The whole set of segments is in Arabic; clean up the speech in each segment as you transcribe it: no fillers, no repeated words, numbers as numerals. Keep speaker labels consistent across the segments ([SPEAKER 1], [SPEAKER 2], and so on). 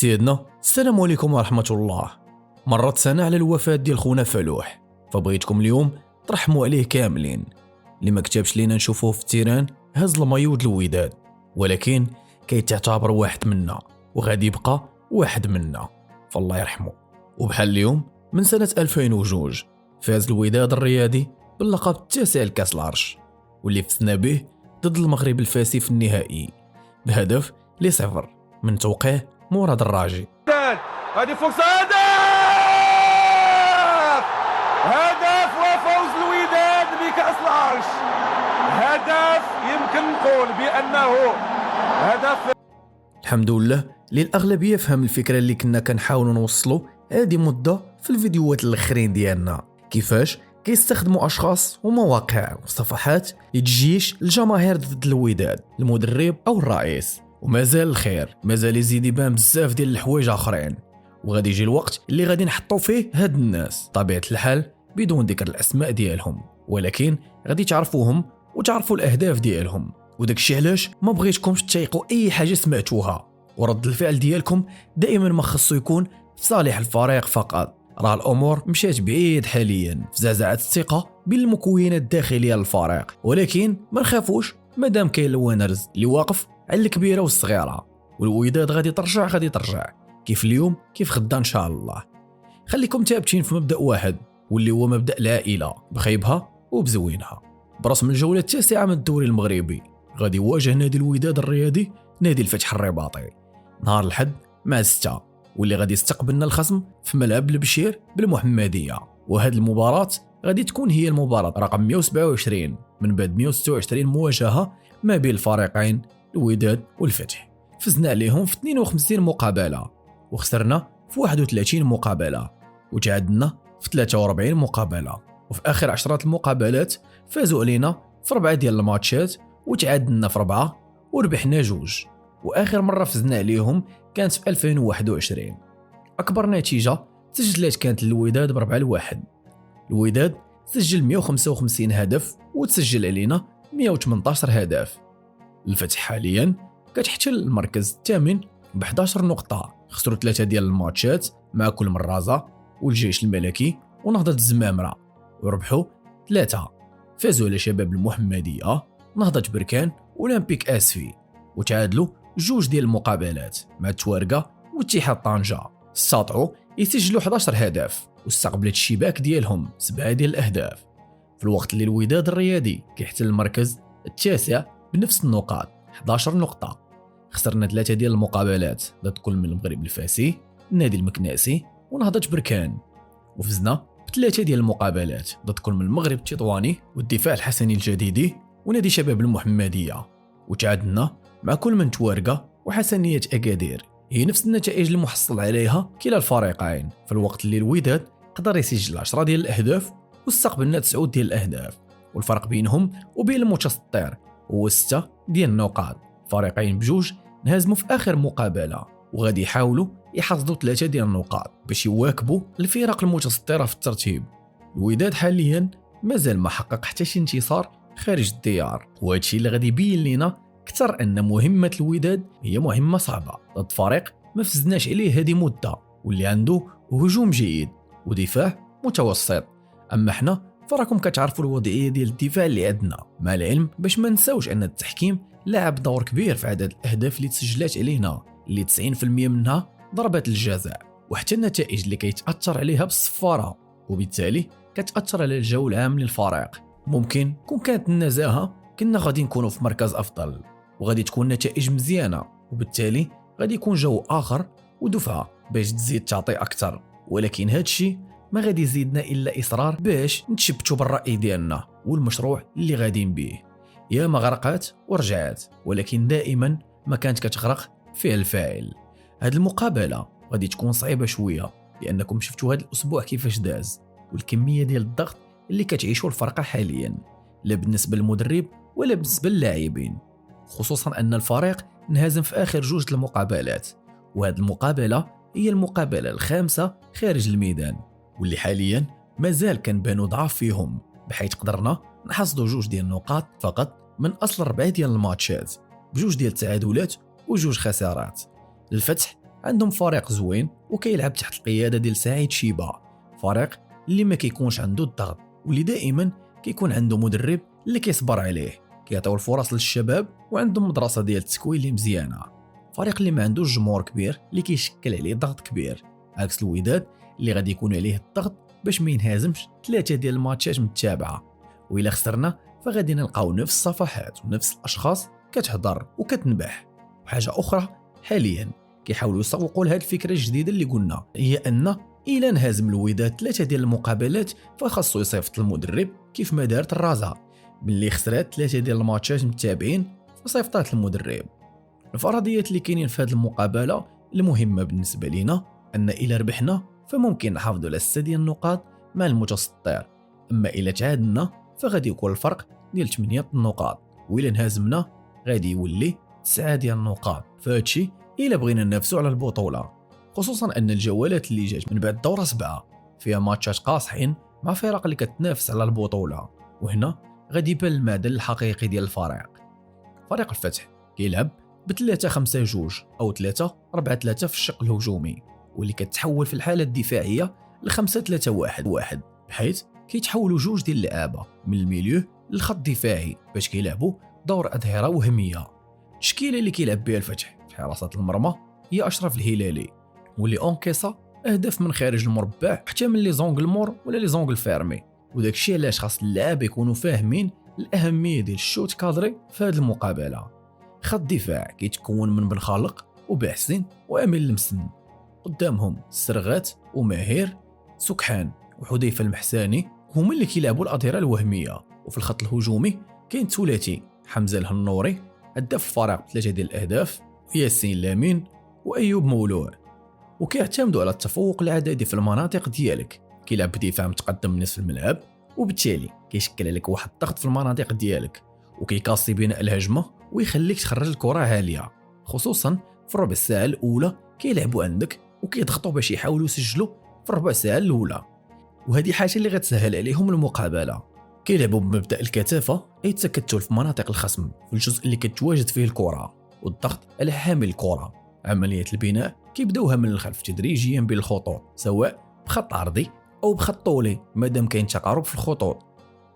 [SPEAKER 1] سيدنا السلام عليكم ورحمة الله. مرت سنة على الوفاة ديال خونا فلوح، فبغيتكم اليوم ترحموا عليه كاملين. اللي ما كتبش لينا نشوفوه في التيران هز المايو د الوداد، ولكن كيتعتبر واحد منا وغادي يبقى واحد منا، فالله يرحمه. وبحال اليوم من سنة 2002 فاز الوداد الرياضي باللقب التاسع لكاس العرش، واللي فزنا به ضد المغرب الفاسي في النهائي بهدف ل0 من توقيع مراد الراجي.
[SPEAKER 2] هذه فرصة، هدف وفوز الوداد بكأس العرش. هدف يمكن نقول بأنه هدف.
[SPEAKER 1] الحمد لله للأغلبية فهم الفكرة اللي كنا كنحاولوا نوصلوا هذه مدة في الفيديوهات الاخرين ديالنا، كيفاش كيستخدموا أشخاص ومواقع وصفحات لتجيش الجماهير ضد الوداد المدرب أو الرئيس. ومازال الخير مازال يزيد يبان بزاف ديال الحوايج اخرين، وغادي يجي الوقت اللي غادي نحطوا فيه هاد الناس طبيعة الحال بدون ذكر الاسماء ديالهم، ولكن غادي تعرفوهم وتعرفوا الاهداف ديالهم. وداكشي علاش ما بغيتكمش تثيقوا اي حاجه سمعتوها، ورد الفعل ديالكم دائما ما خصو يكون في صالح الفريق فقط. راه الامور مشات بعيد حاليا في زعزعه الثقه بين المكونات الداخليه للفريق، ولكن ما نخافوش مادام كاين الوينرز اللي واقف على الكبيره والصغيره، والوداد غادي ترجع كيف اليوم كيف غدا ان شاء الله. خليكم ثابتين في مبدا واحد واللي هو مبدا العائله، بخيبها وبزوينها. برسم الجوله التاسعه من الدوري المغربي غادي يواجه نادي الوداد الرياضي نادي الفتح الرباطي نهار الحد مع 6، واللي غادي يستقبلنا الخصم في ملعب البشير بالمحمديه. وهذه المباراه غادي تكون هي المباراه رقم 127 من بعد 126 مواجهه ما بين الفريقين الوداد والفتح. فزنا عليهم في 52 مقابله وخسرنا في 31 مقابله، وتعادلنا في 43 مقابله، وفي اخر 10 المقابلات فازوا علينا في 4 ديال الماتشات وتعادلنا في 4 وربحنا 2. واخر مره فزنا عليهم كانت في 2021. اكبر نتيجه سجلت كانت الوداد ب4-1. الوداد سجل 155 هدف وتسجل علينا 118 هدف. الفتح حاليا كتحتل المركز الثامن ب11 نقطه، خسروا 3 ديال الماتشات مع كل مرازه والجيش الملكي ونهضه الزمامره، وربحوا 3. فازوا على شباب المحمديه، نهضه بركان واولمبيك اسفي، وتعادلوا 2 ديال المقابلات مع التوارقه واتحاد طنجه. استطاعوا يسجلوا 11 هدف واستقبلت الشباك ديالهم 7 ديال الاهداف، في الوقت اللي الوداد الرياضي كيحتل المركز التاسع بنفس النقاط 11 نقطه. خسرنا 3 ديال المقابلات ضد كل من المغرب الفاسي، النادي المكناسي ونهضه بركان، وفزنا ب3 ديال المقابلات ضد كل من المغرب التطواني والدفاع الحسني الجديدي ونادي شباب المحمديه، وتعادلنا مع كل من توارقه وحسنيه اكادير. هي نفس النتائج المحصل عليها كلا الفريقين، في الوقت اللي الوداد قدر يسجل 10 ديال الاهداف واستقبلنا 9 ديال الاهداف، والفرق بينهم وبين المتسطر هو 6 ديال النقاط. فريقين بجوج نهزموا في اخر مقابله وغادي يحاولوا يحصدوا 3 ديال النقاط باش يواكبوا الفرق المتسطره في الترتيب. الوداد حاليا مازال ما حقق حتى شي انتصار خارج الديار، وهذا الشيء اللي غادي يبين لنا اكثر ان مهمه الوداد هي مهمه صعبه ضد فريق ما فزناش عليه هذه مده، واللي عنده هجوم جيد ودفاع متوسط. اما حنا فراكم كتعرفوا الوضعيه ديال الدفاع اللي عندنا، مع العلم باش ما نساوش ان التحكيم لعب دور كبير في عدد الاهداف اللي تسجلات علينا، اللي 90% منها ضربات الجزاء، وحتى النتائج اللي كيتاثر عليها بالصفاره، وبالتالي كتاثر على الجو العام للفريق. ممكن كون كانت النزاهه كنا غادي نكونوا في مركز افضل وغادي تكون نتائج مزيانه، وبالتالي غادي يكون جو اخر ودفعه باش تزيد تعطي اكثر. ولكن هذا الشيء ما غادي يزيدنا الا اصرار باش نتشبتوا بالراي ديالنا والمشروع اللي غاديين به. يا ما غرقات ورجعات، ولكن دائما ما كانت كتغرق فيها الفاعل. هذه المقابله غادي تكون صعيبه شويه لانكم شفتوا هذا الاسبوع كيفاش داز، والكميه ديال الضغط اللي كتعيشوا الفرقه حاليا، لا بالنسبه للمدرب ولا بالنسبه للاعبين، خصوصا ان الفريق انهزم في اخر 2 المقابلات، وهذه المقابله هي المقابله الخامسه خارج الميدان، واللي حاليا مازال كنبانوا ضعاف فيهم، بحيث قدرنا نحصدوا 2 ديال النقاط فقط من اصل 4 ديال الماتشات ب2 ديال التعادلات و2 خسارات. الفتح عندهم فريق زوين وكيلعب تحت القياده ديال سعيد شيبه، فريق اللي ما كيكونش عنده الضغط واللي دائما كيكون عنده مدرب اللي كيصبر عليه، كيعطيو الفرص للشباب وعندهم مدرسه ديال التكوين اللي مزيانه. فريق اللي ما عندوش جمهور كبير اللي كيشكل عليه ضغط كبير، عكس الوداد اللي غادي يكون عليه الضغط باش ما ينهزمش 3 ديال الماتشات متتابعه، وإلا خسرنا فغادي نلقاو نفس الصفحات ونفس الاشخاص كتهضر وكتنبح. وحاجه اخرى حاليا كيحاولوا يسوقوا لهاد الفكره الجديده اللي قلنا، هي ان الى انهزم الوداد 3 ديال المقابلات فخاصو يصيفط المدرب كيف ما دارت الرجاء ملي خسرات 3 ديال الماتشات متتابعين فصيفطات المدرب. الفرضيات اللي كاينين في هذه المقابله المهمه بالنسبه لينا ان الى ربحنا فممكن نحافظوا على 6 ديال النقاط مع المتصدر، اما الى تعادلنا فغادي يكون الفرق ديال 8 النقاط، والى انهزمنا غادي يولي 9 ديال النقاط. فهادشي الى بغينا ننافسوا على البطوله، خصوصا ان الجولات اللي جات من بعد الدوره 7 فيها ماتشات قاصحين مع فرق اللي كتنافس على البطوله، وهنا غادي يبان المعدن الحقيقي ديال الفريق. فريق الفتح كيلعب ب3-5-2 او 3-4-3 في الشق الهجومي، واللي كتحول في الحاله الدفاعيه ل5-3-1 بحيث كيتحولوا 2 ديال اللعابه من الميليو للخط الدفاعي باش كيلعبوا دور اظهره وهميه. التشكيله اللي كيلعب بها الفتح في حراسه المرمى هي اشرف الهلالي، واللي اونكيسا اهداف من خارج المربع حتى من لي زونغل مور ولا لي زونغل فيرمي، وداك الشيء علاش خاص اللعابه يكونوا فاهمين الاهميه ديال الشوت كادري في هذه المقابله. خط الدفاع كيتكون من بن خالق وبحسين وامين المسن، قدامهم السرغات وماهر سكحان وحذيفه المحساني هما اللي كيلعبوا الاظهره الوهميه. وفي الخط الهجومي كاين ثلاثي حمزه الهنوري هداف الفريق 3 ديال الاهداف، ياسين لامين وايوب مولوع، وكيعتمدوا على التفوق العددي في المناطق ديالك. كيلعب بدفاع متقدم من نصف الملعب وبالتالي كيشكل عليك واحد الضغط في المناطق ديالك وكيكاسي بناء الهجمه ويخليك تخرج الكره عاليه، خصوصا في الربع ساعه الاولى كيلعبوا عندك وكيضغطوا باش يحاولوا يسجلوا في الربع ساعه الاولى، وهذه حاجه اللي غتسهل عليهم المقابله. كيلعبوا بمبدا الكثافه اي التكتل في مناطق الخصم في الجزء اللي كتواجد فيه الكره والضغط على حامل الكره. عمليه البناء كيبداوها من الخلف تدريجيا بين الخطوط سواء بخط عرضي او بخط طولي مادام كاين تقارب في الخطوط،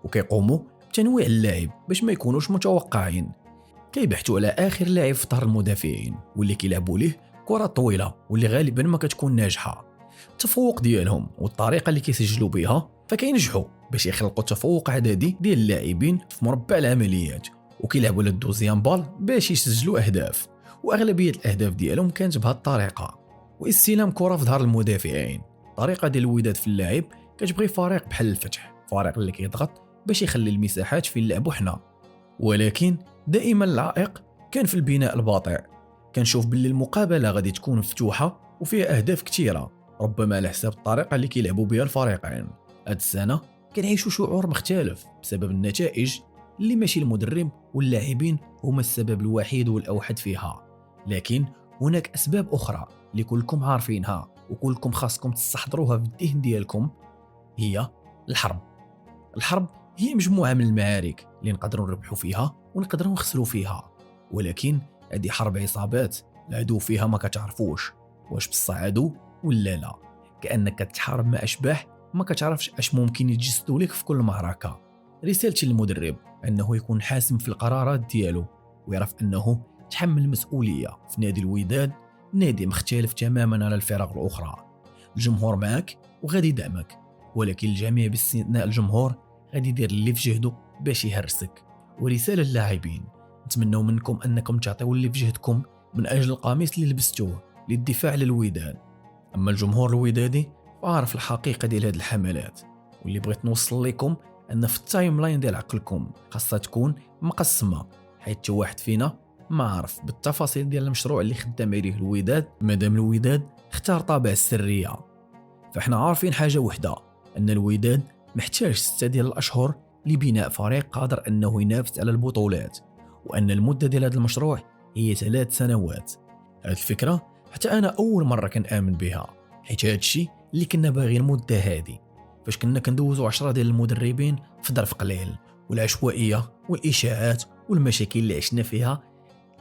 [SPEAKER 1] وكيقوموا بتنويع اللاعب باش ما يكونوش متوقعين. كيبحثوا على اخر لاعب في ظهر المدافعين واللي كيلعبوا ليه كره طويله واللي غالبا ما كتكون ناجحه. التفوق ديالهم والطريقه اللي كيسجلوا بها فكينجحوا باش يخلقوا تفوق عددي ديال اللاعبين في مربع العمليات، وكيلعبوا للدوزيام بال باش يسجلوا اهداف، واغلبيه الاهداف ديالهم كانت بهذه الطريقه. واستلام كره في ظهر المدافعين، الطريقه ديال الوداد في اللعب كتبغي فريق بحال الفتح، فريق اللي كيضغط باش يخلي المساحات فين نلعبوا حنا، ولكن دائما العائق كان في البناء الباطئ. كنشوف باللي المقابله غادي تكون مفتوحه وفيها اهداف كثيره، ربما على حساب الطريقه اللي كيلعبوا بها الفريقين. هاد السنه كنعيشوا شعور مختلف بسبب النتائج اللي ماشي المدرب واللاعبين هما السبب الوحيد والاوحد فيها، لكن هناك اسباب اخرى اللي كلكم عارفينها وكلكم خاصكم تستحضروها في الذهن ديالكم. هي الحرب هي مجموعه من المعارك اللي نقدروا نربحوا فيها ونقدروا نخسروا فيها، ولكن هذه حرب عصابات العدو فيها ما كتعرفوش واش بصح عدو ولا لا، كانك كتحارب مع اشباح ما كتعرفش اش ممكن يتجسدوا لك في كل معركه. رسالتي للمدرب انه يكون حاسم في القرارات ديالو ويعرف انه تحمل المسؤوليه في نادي الوداد، نادي مختلف تماما على الفرق الاخرى. الجمهور معك وغادي يدعمك، ولكن الجميع باستثناء الجمهور غادي يدير اللي في جهده باش يهرسك. ورساله للاعبين، نتمنوا منكم انكم تعطيوا اللي في جهدكم من اجل القميص اللي لبستوه للدفاع للوداد. اما الجمهور الودادي فعارف الحقيقه ديال هذه الحملات، واللي بغيت نوصل لكم ان في التايم لاين ديال عقلكم خاصها تكون مقسمه، حيث واحد فينا ما عارف بالتفاصيل ديال المشروع اللي خدام عليه الوداد مادام الوداد اختار طابع السريه. فاحنا عارفين حاجه وحده، ان الوداد محتاج 6 ديال الاشهر لبناء فريق قادر انه ينافس على البطولات، وان المده ديال هذا المشروع هي 3 سنوات. هذه الفكره حتى انا اول مره كنآمن بها، حيت هذا الشيء اللي كنا باغيين المده هذه فاش كنا كندوزوا 10 ديال المدربين في ظرف قليل، والعشوائيه والاشاعات والمشاكل اللي عشنا فيها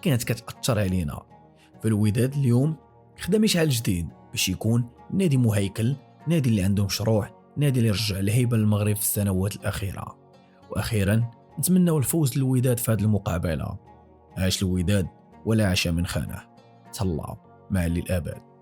[SPEAKER 1] كانت كتاثر علينا. فالوداد اليوم خدم يشعل جديد باش يكون نادي مهيكل، نادي اللي عنده مشروع، نادي اللي رجع الهيبة للمغرب في السنوات الأخيرة. وأخيرا نتمنوا الفوز للوداد في هذه المقابلة. عاش الوداد ولا عاش من خانه. تهلاو مع للأبد.